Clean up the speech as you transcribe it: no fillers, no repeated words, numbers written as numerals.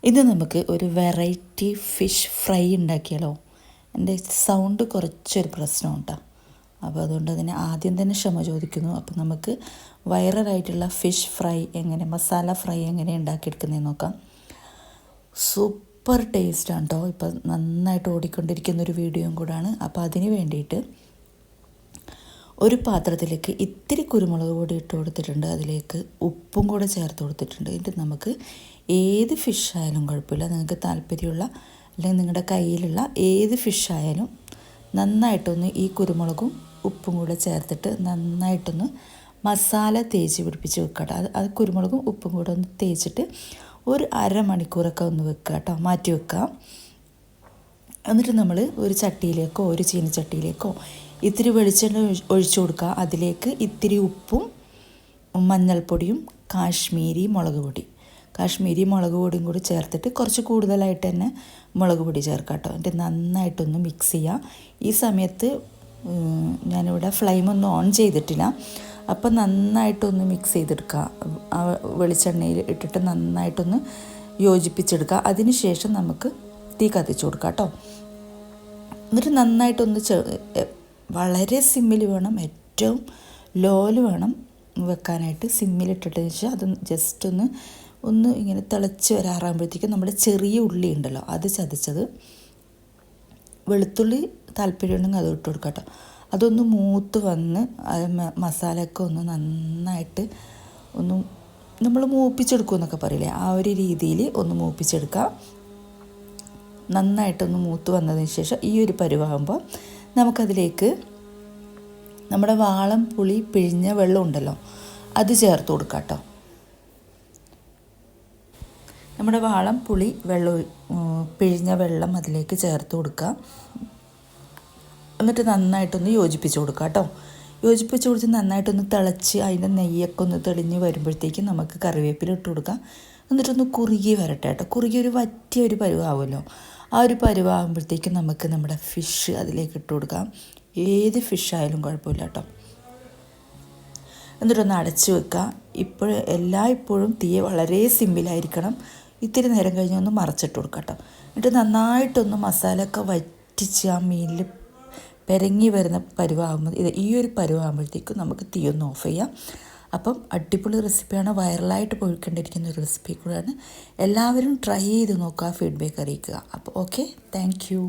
ഇത് നമുക്ക് ഒരു വെറൈറ്റി ഫിഷ് ഫ്രൈ ഉണ്ടാക്കിയാലോ. എൻ്റെ സൗണ്ട് കുറച്ചൊരു പ്രശ്നമുണ്ടാ, അപ്പോൾ അതുകൊണ്ട് അതിന് ആദ്യം തന്നെ ക്ഷമ ചോദിക്കുന്നു. അപ്പോൾ നമുക്ക് വൈറലായിട്ടുള്ള ഫിഷ് ഫ്രൈ മസാല ഫ്രൈ എങ്ങനെ ഉണ്ടാക്കിയെടുക്കുന്നതെന്ന് നോക്കാം. സൂപ്പർ ടേസ്റ്റാണ് കേട്ടോ. ഇപ്പം നന്നായിട്ട് ഓടിക്കൊണ്ടിരിക്കുന്നൊരു വീഡിയോയും കൂടാണ്. അപ്പോൾ അതിന് വേണ്ടിയിട്ട് ഒരു പാത്രത്തിലേക്ക് ഇത്തിരി കുരുമുളക് പൊടി ഇട്ട് കൊടുത്തിട്ടുണ്ട്. അതിലേക്ക് ഉപ്പും കൂടെ ചേർത്ത് കൊടുത്തിട്ടുണ്ട്. എന്നിട്ട് നമുക്ക് ഏത് ഫിഷായാലും കുഴപ്പമില്ല, നിങ്ങൾക്ക് താല്പര്യമുള്ള അല്ലെങ്കിൽ നിങ്ങളുടെ കയ്യിലുള്ള ഏത് ഫിഷായാലും നന്നായിട്ടൊന്ന് ഈ കുരുമുളകും ഉപ്പും കൂടെ ചേർത്തിട്ട് നന്നായിട്ടൊന്ന് മസാല തേച്ച് പിടിപ്പിച്ച് വെക്കട്ടെ. അത് കുരുമുളകും ഉപ്പും കൂടെ ഒന്ന് തേച്ചിട്ട് ഒരു അരമണിക്കൂറൊക്കെ ഒന്ന് വെക്കുക കേട്ടോ, മാറ്റി വെക്കാം. എന്നിട്ട് നമ്മൾ ഒരു ചട്ടിയിലേക്കോ ഒരു ചീനച്ചട്ടിയിലേക്കോ ഇത്തിരി വെളിച്ചെണ്ണ ഒഴിച്ചു കൊടുക്കുക. അതിലേക്ക് ഇത്തിരി ഉപ്പും മഞ്ഞൾപ്പൊടിയും കാശ്മീരി മുളക് പൊടിയും കൂടി ചേർത്തിട്ട് കുറച്ച് കൂടുതലായിട്ട് തന്നെ മുളക് പൊടി ചേർക്കാം കേട്ടോ. എന്നിട്ട് നന്നായിട്ടൊന്ന് മിക്സ് ചെയ്യുക. ഈ സമയത്ത് ഞാനിവിടെ ഫ്ലെയിമൊന്നും ഓൺ ചെയ്തിട്ടില്ല. അപ്പം നന്നായിട്ടൊന്ന് മിക്സ് ചെയ്തെടുക്കുക. ആ വെളിച്ചെണ്ണയിൽ ഇട്ടിട്ട് നന്നായിട്ടൊന്ന് യോജിപ്പിച്ചെടുക്കുക. അതിന് ശേഷം നമുക്ക് തീ കത്തിച്ച് കൊടുക്കാം കേട്ടോ. എന്നിട്ട് നന്നായിട്ടൊന്ന് വളരെ സിമ്മിൽ വേണം, ഏറ്റവും ലോയിൽ വേണം വെക്കാനായിട്ട്. സിമ്മിലിട്ടിട്ടതിന് ശേഷം അത് ജസ്റ്റ് ഒന്ന് ഇങ്ങനെ തിളച്ച് വരാറാകുമ്പോഴത്തേക്കും നമ്മുടെ ചെറിയ ഉള്ളി ഉണ്ടല്ലോ, അത് ചതച്ചത്, വെളുത്തുള്ളി താല്പര്യമുണ്ടെങ്കിൽ അത് ഇട്ട് കൊടുക്കാം കേട്ടോ. അതൊന്ന് മൂത്ത് വന്ന് മസാലയൊക്കെ ഒന്ന് നന്നായിട്ട് നമ്മൾ മൂപ്പിച്ചെടുക്കുമെന്നൊക്കെ പറയില്ലേ, ആ ഒരു രീതിയിൽ ഒന്ന് മൂപ്പിച്ചെടുക്കാം. നന്നായിട്ടൊന്ന് മൂത്ത് വന്നതിന് ശേഷം ഈ ഒരു പരുവാകുമ്പോൾ നമുക്കതിലേക്ക് നമ്മുടെ വാളം പുളി പിഴിഞ്ഞ വെള്ളം ഉണ്ടല്ലോ, അത് ചേർത്ത് കൊടുക്കാം കേട്ടോ. നമ്മുടെ വാളം പുളി പിഴിഞ്ഞ വെള്ളം അതിലേക്ക് ചേർത്ത് കൊടുക്കുക. എന്നിട്ട് നന്നായിട്ടൊന്ന് യോജിപ്പിച്ച് കൊടുക്കുക കേട്ടോ. യോജിപ്പിച്ച് കൊടുത്ത് നന്നായിട്ടൊന്ന് തിളച്ച് അതിൻ്റെ നെയ്യൊക്കെ ഒന്ന് തെളിഞ്ഞ് വരുമ്പോഴത്തേക്കും നമുക്ക് കറിവേപ്പില ഇട്ട് കൊടുക്കാം. എന്നിട്ടൊന്ന് കുറുകി വരട്ടെ കേട്ടോ. കുറുകി വറ്റിയ ഒരു പരുവാകുമല്ലോ, ആ ഒരു പരുവാകുമ്പോഴത്തേക്കും നമുക്ക് നമ്മുടെ ഫിഷ് അതിലേക്ക് ഇട്ട് കൊടുക്കാം. ഏത് ഫിഷായാലും കുഴപ്പമില്ല കേട്ടോ. എന്നിട്ടൊന്ന് അടച്ച് വെക്കുക. എല്ലായ്പ്പോഴും തീ വളരെ സിമ്പിളായിരിക്കണം. ഇത്തിരി നേരം കഴിഞ്ഞ് ഒന്ന് മറച്ചിട്ട് കൊടുക്കാം കേട്ടോ. എന്നിട്ട് നന്നായിട്ടൊന്ന് മസാലയൊക്കെ വറ്റിച്ച് ആ മീനിൽ പെരങ്ങി വരുന്ന പരുവാകുമ്പോൾ ഈ ഒരു പരുവാകുമ്പോഴത്തേക്കും നമുക്ക് തീ ഒന്ന് ഓഫ് ചെയ്യാം. അപ്പം അടിപൊളി റെസിപ്പിയാണ്, വൈറലായിട്ട് പോയിക്കൊണ്ടിരിക്കുന്ന ഒരു റെസിപ്പി കൂടെയാണ്. എല്ലാവരും ട്രൈ ചെയ്ത് നോക്കുക, ഫീഡ്ബാക്ക് അറിയിക്കുക. അപ്പോൾ ഓക്കെ, താങ്ക് യു.